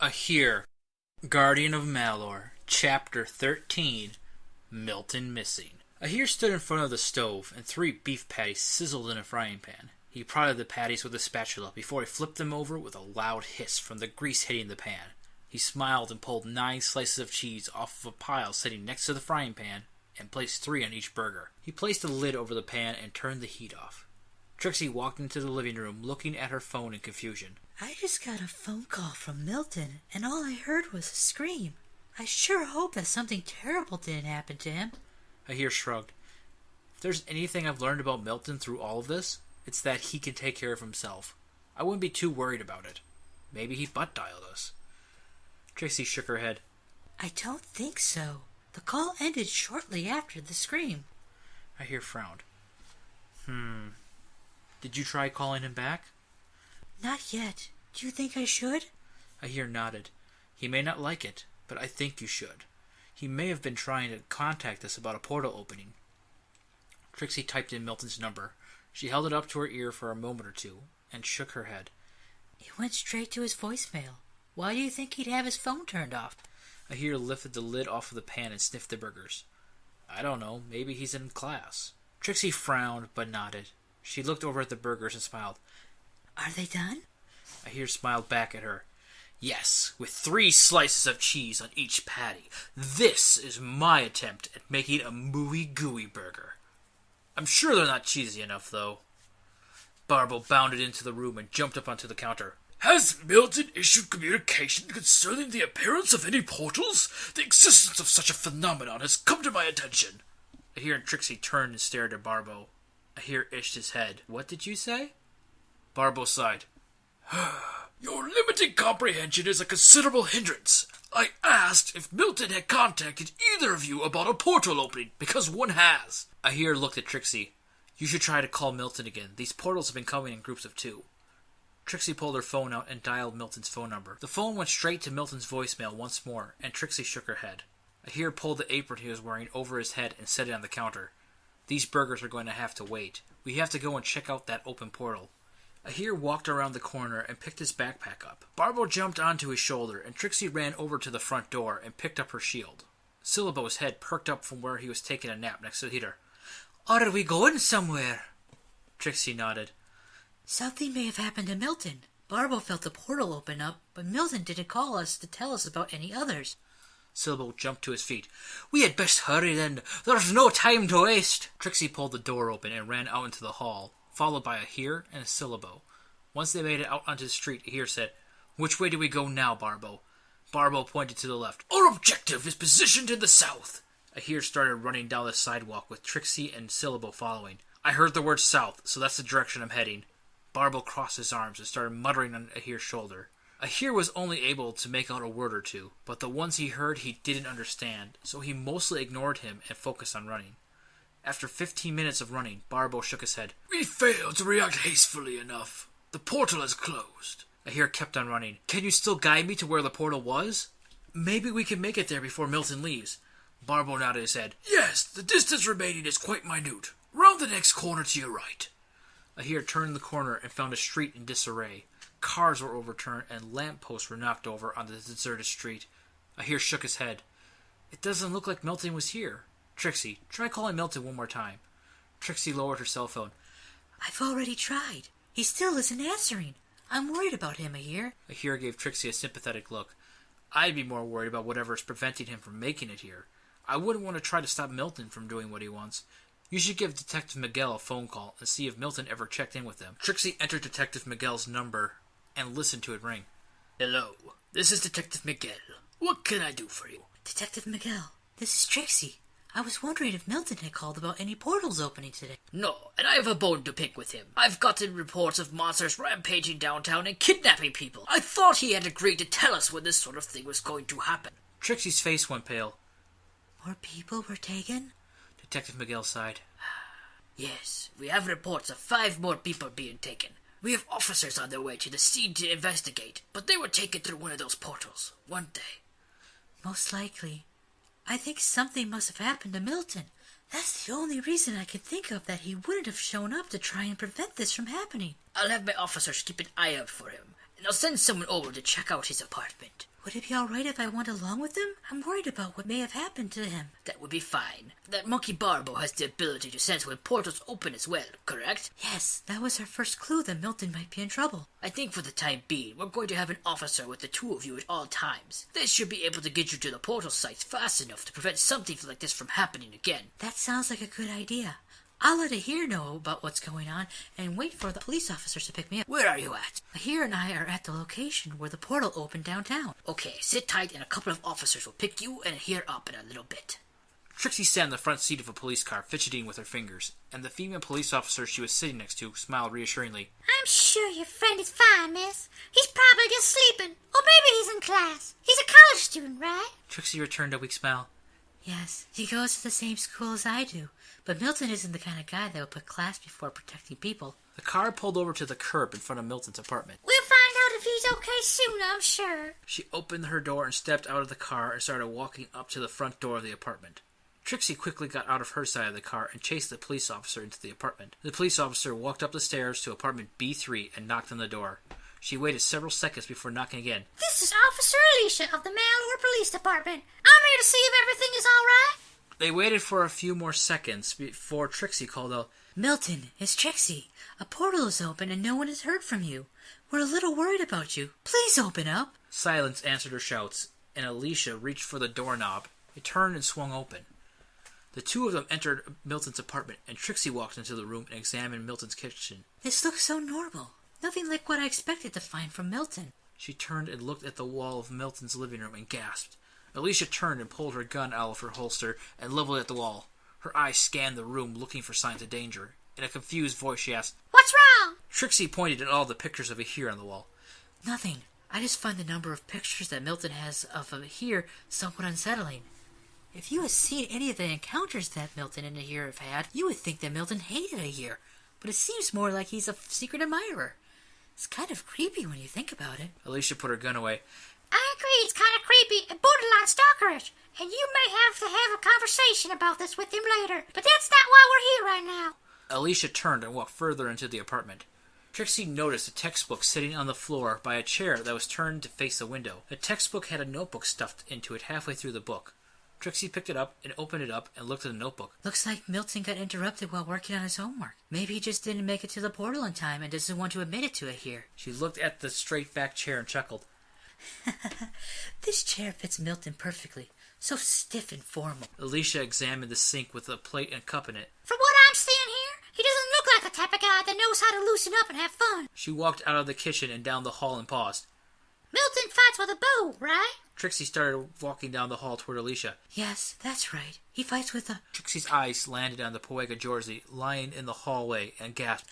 Ahir, Guardian of Malor, Chapter 13, Milton Missing. Ahir stood in front of the stove, and 3 beef patties sizzled in a frying pan. He prodded the patties with a spatula before he flipped them over with a loud hiss from the grease hitting the pan. He smiled and pulled 9 slices of cheese off of a pile sitting next to the frying pan and placed 3 on each burger. He placed the lid over the pan and turned the heat off. Trixie walked into the living room, looking at her phone in confusion. I just got a phone call from Milton, and all I heard was a scream. I sure hope that something terrible didn't happen to him. Ahir shrugged. If there's anything I've learned about Milton through all of this, it's that he can take care of himself. I wouldn't be too worried about it. Maybe he butt-dialed us. Trixie shook her head. I don't think so. The call ended shortly after the scream. Ahir frowned. Did you try calling him back? Not yet. Do you think I should? Ahir nodded. He may not like it, but I think you should. He may have been trying to contact us about a portal opening. Trixie typed in Milton's number. She held it up to her ear for a moment or two, and shook her head. It went straight to his voicemail. Why do you think he'd have his phone turned off? Ahir lifted the lid off of the pan and sniffed the burgers. I don't know, maybe he's in class. Trixie frowned, but nodded. She looked over at the burgers and smiled. Are they done? Ahir smiled back at her. Yes, with 3 slices of cheese on each patty. This is my attempt at making a mooey gooey burger. I'm sure they're not cheesy enough, though. Barbo bounded into the room and jumped up onto the counter. Has Milton issued communication concerning the appearance of any portals? The existence of such a phenomenon has come to my attention. Ahir and Trixie turned and stared at Barbo. Ahir itched his head. What did you say? Barbo sighed. Your limited comprehension is a considerable hindrance. I asked if Milton had contacted either of you about a portal opening, because one has. Ahir looked at Trixie. You should try to call Milton again. These portals have been coming in groups of 2. Trixie pulled her phone out and dialed Milton's phone number. The phone went straight to Milton's voicemail once more, and Trixie shook her head. Ahir pulled the apron he was wearing over his head and set it on the counter. These burgers are going to have to wait. We have to go and check out that open portal. Ahir walked around the corner and picked his backpack up. Barbo jumped onto his shoulder, and Trixie ran over to the front door and picked up her shield. Syllabo's head perked up from where he was taking a nap next to the heater. Are we going somewhere? Trixie nodded. Something may have happened to Milton. Barbo felt the portal open up, but Milton didn't call us to tell us about any others. Syllabo jumped to his feet. We had best hurry then. There's no time to waste. Trixie pulled the door open and ran out into the hall, followed by Ahir and a Syllabo. Once they made it out onto the street, Ahir said, Which way do we go now, Barbo? Barbo pointed to the left. Our objective is positioned in the south. Ahir started running down the sidewalk with Trixie and Syllabo following. I heard the word south, so that's the direction I'm heading. Barbo crossed his arms and started muttering on Ahir's shoulder. Ahir was only able to make out a word or two, but the ones he heard he didn't understand, so he mostly ignored him and focused on running. After 15 minutes of running, Barbo shook his head. We failed to react hastily enough. The portal is closed. Ahir kept on running. Can you still guide me to where the portal was? Maybe we can make it there before Milton leaves. Barbo nodded his head. Yes, the distance remaining is quite minute. Round the next corner to your right. Ahir turned the corner and found a street in disarray. Cars were overturned and lampposts were knocked over on the deserted street. Ahir shook his head. It doesn't look like Milton was here. Trixie, try calling Milton one more time. Trixie lowered her cell phone. I've already tried. He still isn't answering. I'm worried about him, Ahir. Ahir gave Trixie a sympathetic look. I'd be more worried about whatever is preventing him from making it here. I wouldn't want to try to stop Milton from doing what he wants. You should give Detective Miguel a phone call and see if Milton ever checked in with him. Trixie entered Detective Miguel's number and listened to it ring. Hello, this is Detective Miguel. What can I do for you? Detective Miguel, this is Trixie. I was wondering if Milton had called about any portals opening today. No, and I have a bone to pick with him. I've gotten reports of monsters rampaging downtown and kidnapping people. I thought he had agreed to tell us when this sort of thing was going to happen. Trixie's face went pale. More people were taken? Detective Miguel sighed. Yes, we have reports of 5 more people being taken. We have officers on their way to the scene to investigate, but they were taken through one of those portals, weren't they? Most likely. I think something must have happened to Milton. That's the only reason I can think of that he wouldn't have shown up to try and prevent this from happening. I'll have my officers keep an eye out for him. Now send someone over to check out his apartment. Would it be all right if I went along with them? I'm worried about what may have happened to him. That would be fine. That monkey Barbo has the ability to sense when portals open as well, correct? Yes, that was our first clue that Milton might be in trouble. I think for the time being, we're going to have an officer with the two of you at all times. They should be able to get you to the portal sites fast enough to prevent something like this from happening again. That sounds like a good idea. I'll let Ahir know about what's going on and wait for the police officers to pick me up. Where are you at? Ahir and I are at the location where the portal opened downtown. Okay, sit tight and a couple of officers will pick you and Ahir up in a little bit. Trixie sat in the front seat of a police car, fidgeting with her fingers, and the female police officer she was sitting next to smiled reassuringly. I'm sure your friend is fine, miss. He's probably just sleeping. Or maybe he's in class. He's a college student, right? Trixie returned a weak smile. Yes, he goes to the same school as I do. But Milton isn't the kind of guy that would put class before protecting people. The car pulled over to the curb in front of Milton's apartment. We'll find out if he's okay soon, I'm sure. She opened her door and stepped out of the car and started walking up to the front door of the apartment. Trixie quickly got out of her side of the car and chased the police officer into the apartment. The police officer walked up the stairs to apartment B3 and knocked on the door. She waited several seconds before knocking again. This is Officer Alicia of the Malor Police Department. I'm here to see if everything is all right. They waited for a few more seconds before Trixie called out, Milton, it's Trixie. A portal is open and no one has heard from you. We're a little worried about you. Please open up. Silence answered her shouts, and Alicia reached for the doorknob. It turned and swung open. The two of them entered Milton's apartment, and Trixie walked into the room and examined Milton's kitchen. This looks so normal. Nothing like what I expected to find from Milton. She turned and looked at the wall of Milton's living room and gasped. Alicia turned and pulled her gun out of her holster and leveled it at the wall. Her eyes scanned the room, looking for signs of danger. In a confused voice, she asked, What's wrong? Trixie pointed at all the pictures of Ahir on the wall. Nothing. I just find the number of pictures that Milton has of Ahir somewhat unsettling. If you had seen any of the encounters that Milton and Ahir have had, you would think that Milton hated Ahir. But it seems more like he's a secret admirer. It's kind of creepy when you think about it. Alicia put her gun away. I agree, it's kind of creepy and borderline stalkerish. And you may have to have a conversation about this with him later. But that's not why we're here right now. Alicia turned and walked further into the apartment. Trixie noticed a textbook sitting on the floor by a chair that was turned to face the window. The textbook had a notebook stuffed into it halfway through the book. Trixie picked it up and opened it up and looked at the notebook. Looks like Milton got interrupted while working on his homework. Maybe he just didn't make it to the portal in time and doesn't want to admit it to Ahir. She looked at the straight-back chair and chuckled. This chair fits Milton perfectly. So stiff and formal. Alicia examined the sink with a plate and cup in it. From what I'm seeing here, he doesn't look like the type of guy that knows how to loosen up and have fun. She walked out of the kitchen and down the hall and paused. Milton fights with a bow, right? Trixie started walking down the hall toward Alicia. Yes, that's right. He fights with a... Trixie's eyes landed on the Poega Jorsey lying in the hallway and gasped.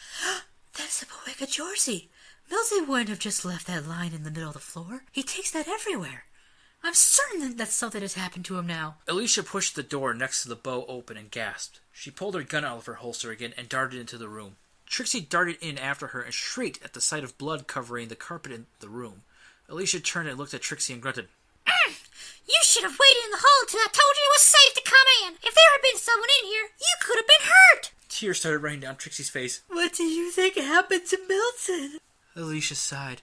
That's the Poega Jorsey. Milton wouldn't have just left that lying in the middle of the floor. He takes that everywhere. I'm certain that something has happened to him now. Alicia pushed the door next to the bow open and gasped. She pulled her gun out of her holster again and darted into the room. Trixie darted in after her and shrieked at the sight of blood covering the carpet in the room. Alicia turned and looked at Trixie and grunted. You should have waited in the hall until I told you it was safe to come in. If there had been someone in here, you could have been hurt. Tears started raining down Trixie's face. What do you think happened to Milton? Alicia sighed.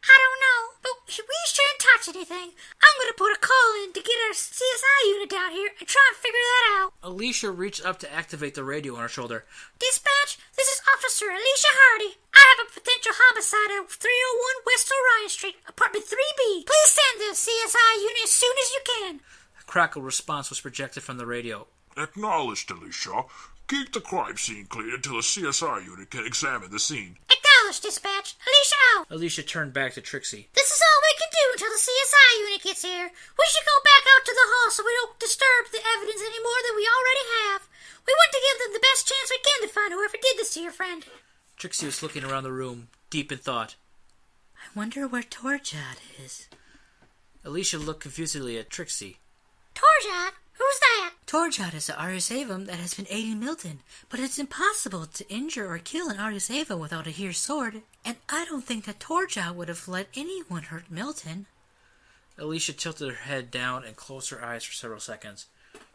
I don't know, but we shouldn't touch anything. I'm going to put a call in to get our CSI unit down here and try and figure that out. Alicia reached up to activate the radio on her shoulder. Dispatch, this is Officer Alicia Hardy. I have a potential homicide at 301 West Orion Street, apartment 3B. Please send the CSI unit as soon as you can. A crackle response was projected from the radio. Acknowledged, Alicia. Keep the crime scene clear until the CSI unit can examine the scene. Acknowledged, dispatch. Alicia out. Alicia turned back to Trixie. This is all we can do until the CSI unit gets here. We should go back out to the hall so we don't disturb the evidence any more than we already have. We want to give them the best chance we can to find whoever did this to your friend. Trixie was looking around the room, deep in thought. I wonder where Torjad is. Alicia looked confusedly at Trixie. Torjad? Who's that? Torjad is the Aryaseva that has been aiding Milton, but it's impossible to injure or kill an Aryaseva without Ahir's sword, and I don't think that Torjad would have let anyone hurt Milton. Alicia tilted her head down and closed her eyes for several seconds.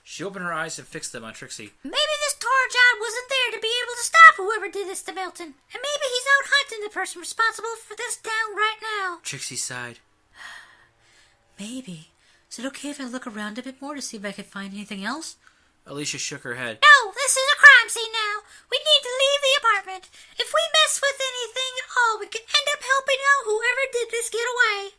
She opened her eyes and fixed them on Trixie. Maybe this Torjad wasn't there to be able to stop whoever did this to Milton. And maybe he's out hunting the person responsible for this down right now. Trixie sighed. Maybe. Is it okay if I look around a bit more to see if I can find anything else? Alicia shook her head. No, this is a crime scene now. We need to leave the apartment. If we mess with anything at all, we could end up helping out whoever did this get away.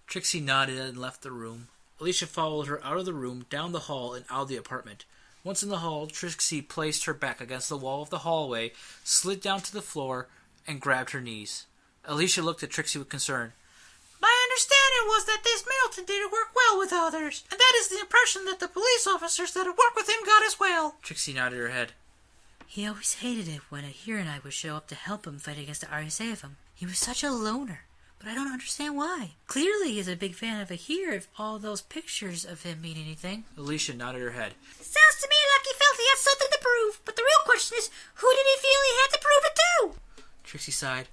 Trixie nodded and left the room. Alicia followed her out of the room, down the hall, and out of the apartment. Once in the hall, Trixie placed her back against the wall of the hallway, slid down to the floor, and grabbed her knees. Alicia looked at Trixie with concern. My understanding was that this Milton didn't work well with others, and that is the impression that the police officers that had worked with him got as well. Trixie nodded her head. He always hated it when Ahir and I would show up to help him fight against the RSAFM. He was such a loner, but I don't understand why. Clearly he's a big fan of Ahir if all those pictures of him mean anything. Alicia nodded her head. Sounds to me like he felt he had something to prove, but the real question is, who did he feel he had to prove it to? Trixie sighed.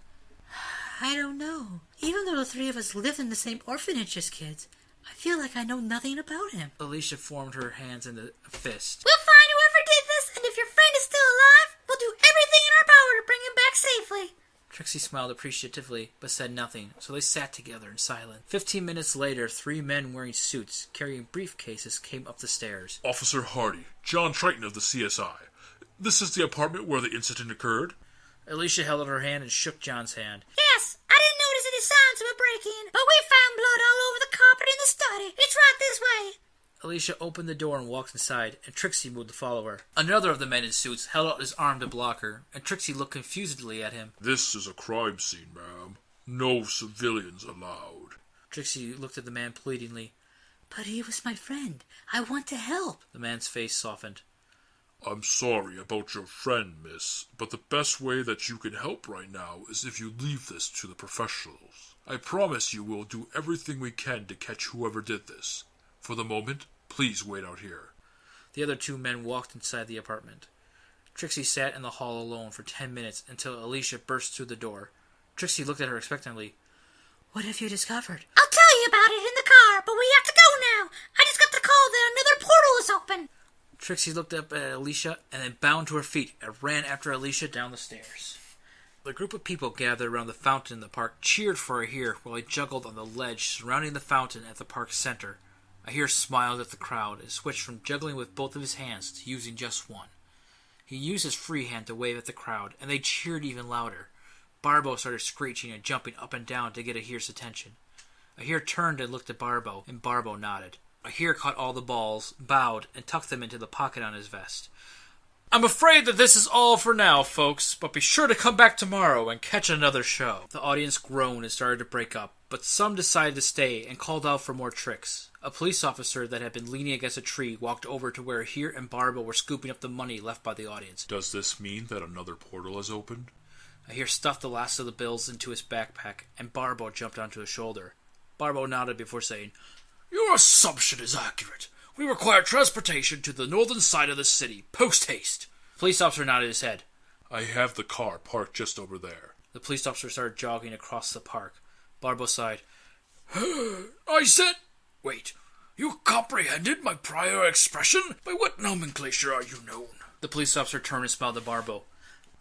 I don't know. Even though the three of us lived in the same orphanage as kids, I feel like I know nothing about him. Alicia formed her hands into a fist. We'll find whoever did this, and if your friend is still alive, we'll do everything in our power to bring him back safely. Trixie smiled appreciatively, but said nothing, so they sat together in silence. 15 minutes later, 3 men wearing suits, carrying briefcases, came up the stairs. Officer Hardy, John Triton of the CSI. This is the apartment where the incident occurred? Alicia held out her hand and shook John's hand. Yes, I didn't notice any signs of a break-in, but we found blood all over the carpet in the study. It's right this way. Alicia opened the door and walked inside, and Trixie moved to follow her. Another of the men in suits held out his arm to block her, and Trixie looked confusedly at him. This is a crime scene, ma'am. No civilians allowed. Trixie looked at the man pleadingly. But he was my friend. I want to help. The man's face softened. I'm sorry about your friend, miss, but the best way that you can help right now is if you leave this to the professionals. I promise you we'll do everything we can to catch whoever did this. For the moment, please wait out here. The other 2 men walked inside the apartment. Trixie sat in the hall alone for 10 minutes until Alicia burst through the door. Trixie looked at her expectantly. What have you discovered? I'll tell you about it in the car, but we have to go now. I just got the call that another portal is open. Trixie looked up at Alicia and then bounded to her feet and ran after Alicia down the stairs. The group of people gathered around the fountain in the park cheered for Ahir while he juggled on the ledge surrounding the fountain at the park's center. Ahir smiled at the crowd and switched from juggling with both of his hands to using just one. He used his free hand to wave at the crowd, and they cheered even louder. Barbo started screeching and jumping up and down to get Ahir's attention. Ahir turned and looked at Barbo, and Barbo nodded. Ahir caught all the balls, bowed, and tucked them into the pocket on his vest. I'm afraid that this is all for now, folks, but be sure to come back tomorrow and catch another show. The audience groaned and started to break up, but some decided to stay and called out for more tricks. A police officer that had been leaning against a tree walked over to where Ahir and Barbo were scooping up the money left by the audience. Does this mean that another portal has opened? Ahir stuffed the last of the bills into his backpack, and Barbo jumped onto his shoulder. Barbo nodded before saying, Your assumption is accurate. We require transportation to the northern side of the city, post-haste. The police officer nodded his head. I have the car parked just over there. The police officer started jogging across the park. Barbo sighed. I said... Wait, you comprehended my prior expression? By what nomenclature are you known? The police officer turned and smiled at Barbo.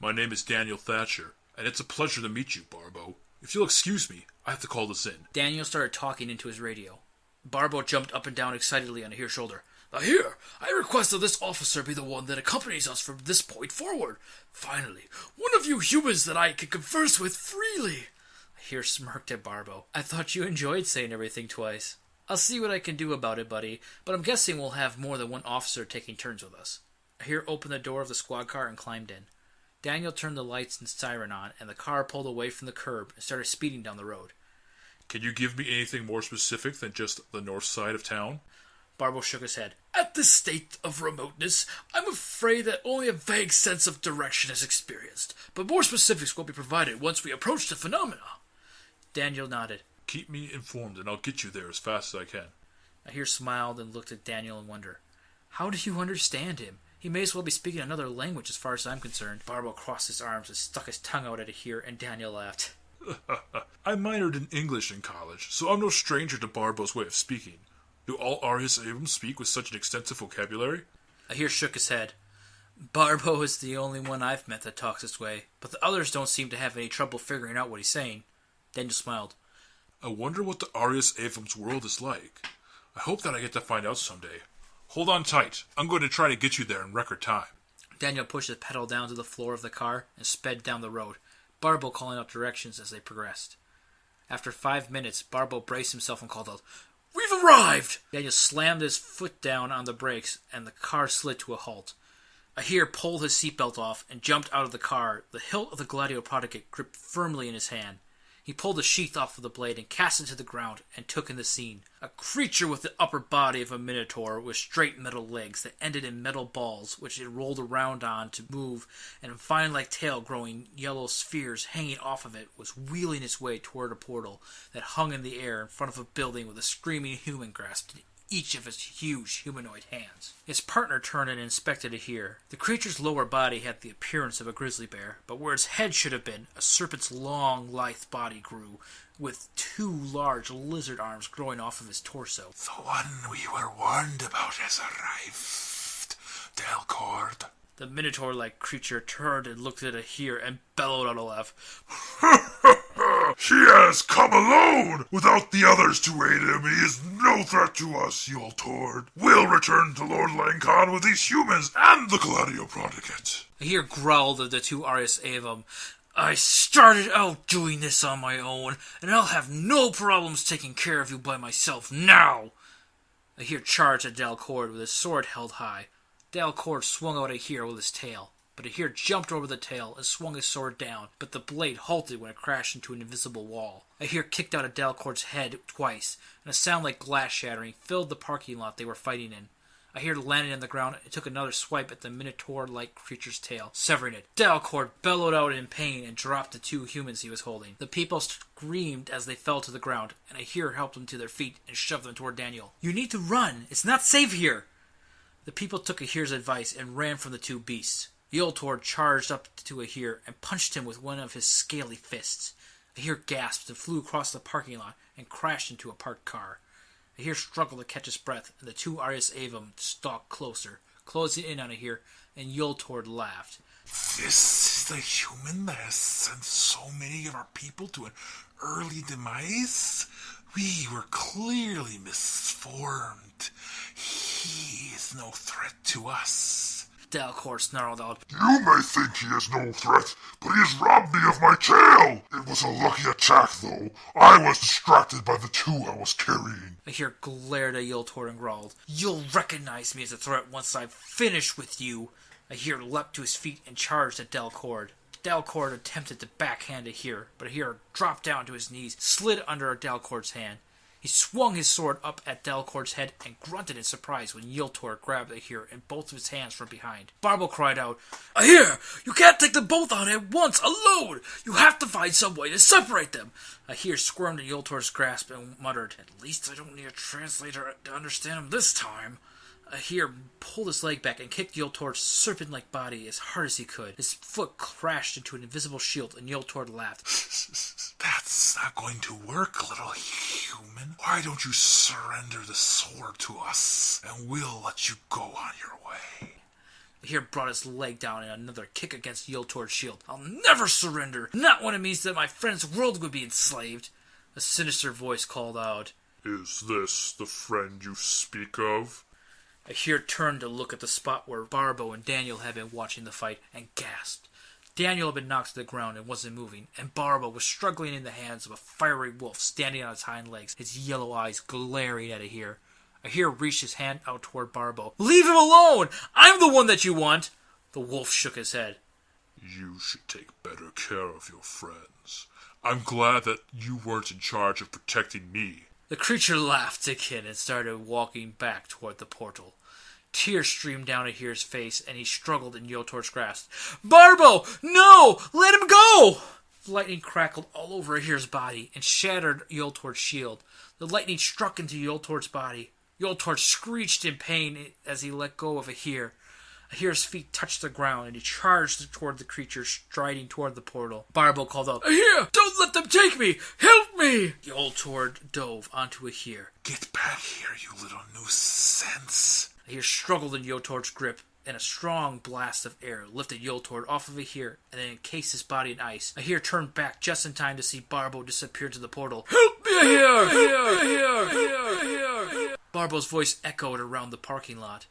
My name is Daniel Thatcher, and it's a pleasure to meet you, Barbo. If you'll excuse me, I have to call this in. Daniel started talking into his radio. Barbo jumped up and down excitedly on Ahir's shoulder. Ahir, I request that this officer be the one that accompanies us from this point forward. Finally, one of you humans that I can converse with freely. Ahir smirked at Barbo. I thought you enjoyed saying everything twice. I'll see what I can do about it, buddy, but I'm guessing we'll have more than one officer taking turns with us. Ahir opened the door of the squad car and climbed in. Daniel turned the lights and siren on, and the car pulled away from the curb and started speeding down the road. Can you give me anything more specific than just the north side of town? Barbo shook his head. At this state of remoteness, I'm afraid that only a vague sense of direction is experienced, but more specifics will be provided once we approach the phenomena. Daniel nodded. Keep me informed, and I'll get you there as fast as I can. Ahir smiled and looked at Daniel in wonder. How do you understand him? He may as well be speaking another language as far as I'm concerned. Barbo crossed his arms and stuck his tongue out at Ahir, and Daniel laughed. I minored in English in college, so I'm no stranger to Barbo's way of speaking. Do all RSAFM speak with such an extensive vocabulary? Ahir shook his head. Barbo is the only one I've met that talks this way, but the others don't seem to have any trouble figuring out what he's saying. Daniel smiled. I wonder what the Arius Avum's world is like. I hope that I get to find out someday. Hold on tight. I'm going to try to get you there in record time. Daniel pushed the pedal down to the floor of the car and sped down the road, Barbo calling out directions as they progressed. After 5 minutes, Barbo braced himself and called out, We've arrived! Daniel slammed his foot down on the brakes, and the car slid to a halt. Ahir pulled his seatbelt off and jumped out of the car, the hilt of the Gladio Prodicate gripped firmly in his hand. He pulled the sheath off of the blade and cast it to the ground and took in the scene. A creature with the upper body of a minotaur with straight metal legs that ended in metal balls, which it rolled around on to move, and a vine-like tail growing yellow spheres hanging off of it, was wheeling its way toward a portal that hung in the air in front of a building with a screaming human grasped each of its huge humanoid hands. His partner turned and inspected Ahir. The creature's lower body had the appearance of a grizzly bear, but where its head should have been, a serpent's long, lithe body grew, with 2 large lizard arms growing off of his torso. The one we were warned about has arrived, Delcord. The minotaur-like creature turned and looked at Ahir and bellowed out a laugh. He has come alone! Without the others to aid him, he is no threat to us, Yoltord. We'll return to Lord Langkhan with these humans and the Gladio Prodicate. Ahir growled at the 2 Arius Avum. I started out doing this on my own, and I'll have no problems taking care of you by myself now. Ahir charged at Delcord with his sword held high. Delcord swung out Ahir with his tail, but Ahir jumped over the tail and swung his sword down, but the blade halted when it crashed into an invisible wall. Ahir kicked out at Delcord's head twice, and a sound like glass shattering filled the parking lot they were fighting in. Ahir landed on the ground and took another swipe at the minotaur-like creature's tail, severing it. Delcord bellowed out in pain and dropped the 2 humans he was holding. The people screamed as they fell to the ground, and Ahir helped them to their feet and shoved them toward Daniel. You need to run. It's not safe here. The people took Ahir's advice and ran from the 2 beasts. Yoltord charged up to Ahir and punched him with one of his scaly fists. Ahir gasped and flew across the parking lot and crashed into a parked car. Ahir struggled to catch his breath, and the 2 Arius Avum stalked closer, closing in on Ahir, and Yoltord laughed. This is the human that has sent so many of our people to an early demise? We were clearly misformed. He is no threat to us. Delcord snarled out. You may think he is no threat, but he has robbed me of my tail. It was a lucky attack, though. I was distracted by the 2 I was carrying. Ahir glared at Yoltord and growled. You'll recognize me as a threat once I've finished with you. Ahir leapt to his feet and charged at Delcord. Delcord attempted to backhand Ahir, but Ahir dropped down to his knees, slid under Delcord's hand. He swung his sword up at Delcord's head and grunted in surprise when Yoltord grabbed Ahir in both of his hands from behind. Barbo cried out, Ahir, you can't take them both on at once, alone! You have to find some way to separate them! Ahir squirmed in Yoltord's grasp and muttered, At least I don't need a translator to understand him this time. Ahir pulled his leg back and kicked Yoltord's serpent-like body as hard as he could. His foot crashed into an invisible shield, and Yoltord laughed. That's not going to work, little human. Why don't you surrender the sword to us, and we'll let you go on your way. Ahir brought his leg down in another kick against Yoltord's shield. I'll never surrender, not when it means that my friend's world would be enslaved. A sinister voice called out, Is this the friend you speak of? Ahir turned to look at the spot where Barbo and Daniel had been watching the fight and gasped. Daniel had been knocked to the ground and wasn't moving, and Barbo was struggling in the hands of a fiery wolf standing on its hind legs, his yellow eyes glaring at Ahir. Ahir reached his hand out toward Barbo. Leave him alone! I'm the one that you want! The wolf shook his head. You should take better care of your friends. I'm glad that you weren't in charge of protecting me. The creature laughed again and started walking back toward the portal. Tears streamed down Ahir's face, and he struggled in Yoltord's grasp. Barbo! No! Let him go! Lightning crackled all over Ahir's body and shattered Yoltord's shield. The lightning struck into Yoltord's body. Yoltord screeched in pain as he let go of Ahir. Ahir's feet touched the ground, and he charged toward the creature, striding toward the portal. Barbo called out, Ahir, don't let them take me! Help me! Yoltord dove onto Ahir. Get back here, you little nuisance. Ahir struggled in Yoltord's grip, and a strong blast of air lifted Yoltord off of Ahir and then encased his body in ice. Ahir turned back just in time to see Barbo disappear into the portal. Help me, Ahir! Ahir! Barbo's voice echoed around the parking lot.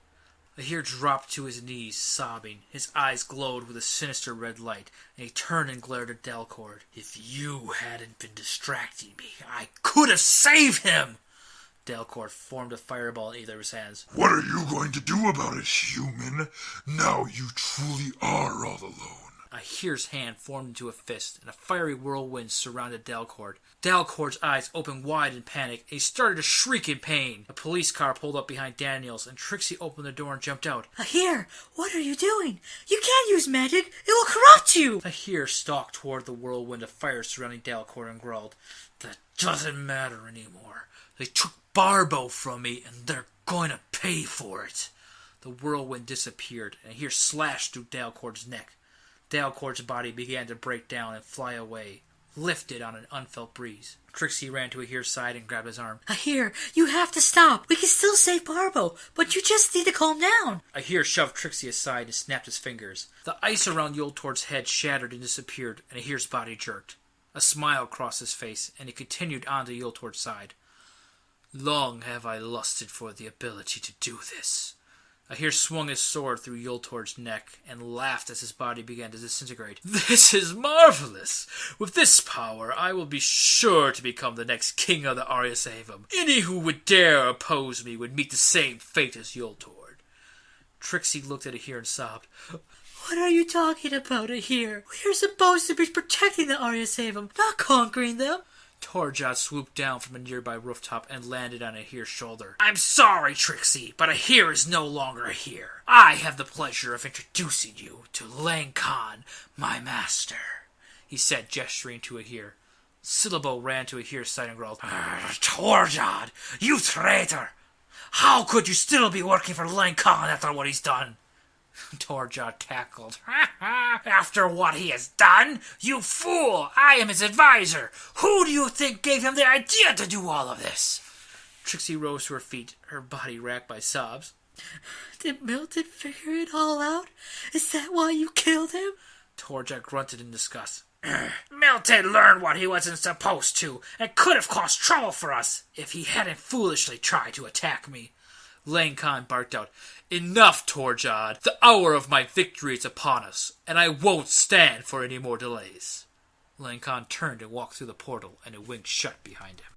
Ahir dropped to his knees, sobbing. His eyes glowed with a sinister red light, and he turned and glared at Delcord. If you hadn't been distracting me, I could have saved him! Delcord formed a fireball in either of his hands. What are you going to do about it, human? Now you truly are all alone. Ahir's hand formed into a fist, and a fiery whirlwind surrounded Delcord. Delcord's eyes opened wide in panic, and he started to shriek in pain. A police car pulled up behind Daniels, and Trixie opened the door and jumped out. Ahir, what are you doing? You can't use magic. It will corrupt you. Ahir stalked toward the whirlwind of fire surrounding Delcord and growled, That doesn't matter anymore. They took Barbo from me, and they're going to pay for it. The whirlwind disappeared, and Ahir slashed through Delcord's neck. Delcord's body began to break down and fly away, lifted on an unfelt breeze. Trixie ran to Ahir's side and grabbed his arm. Ahir, you have to stop. We can still save Barbo, but you just need to calm down. Ahir shoved Trixie aside and snapped his fingers. The ice around Yoltord's head shattered and disappeared, and Ahir's body jerked. A smile crossed his face, and he continued on to Yoltord's side. Long have I lusted for the ability to do this. Ahir swung his sword through Yoltord's neck and laughed as his body began to disintegrate. This is marvelous! With this power, I will be sure to become the next king of the Aryasavam. Any who would dare oppose me would meet the same fate as Yoltord. Trixie looked at Ahir and sobbed. What are you talking about, Ahir? We are supposed to be protecting the Aryasavam, not conquering them. Torjad swooped down from a nearby rooftop and landed on Ahir's shoulder. I'm sorry, Trixie, but Ahir is no longer Ahir. I have the pleasure of introducing you to Lang Khan, my master, he said, gesturing to Ahir. Syllabo ran to Ahir's side and growled, Torjad, you traitor! How could you still be working for Lang Khan after what he's done? Torjad cackled. After what he has done? You fool! I am his advisor! Who do you think gave him the idea to do all of this? Trixie rose to her feet, her body racked by sobs. Did Milton figure it all out? Is that why you killed him? Torjad grunted in disgust. Milton learned what he wasn't supposed to, and could have caused trouble for us if he hadn't foolishly tried to attack me. Lang Khan barked out, Enough, Torjad! The hour of my victory is upon us, and I won't stand for any more delays. Lang Khan turned and walked through the portal, and it winged shut behind him.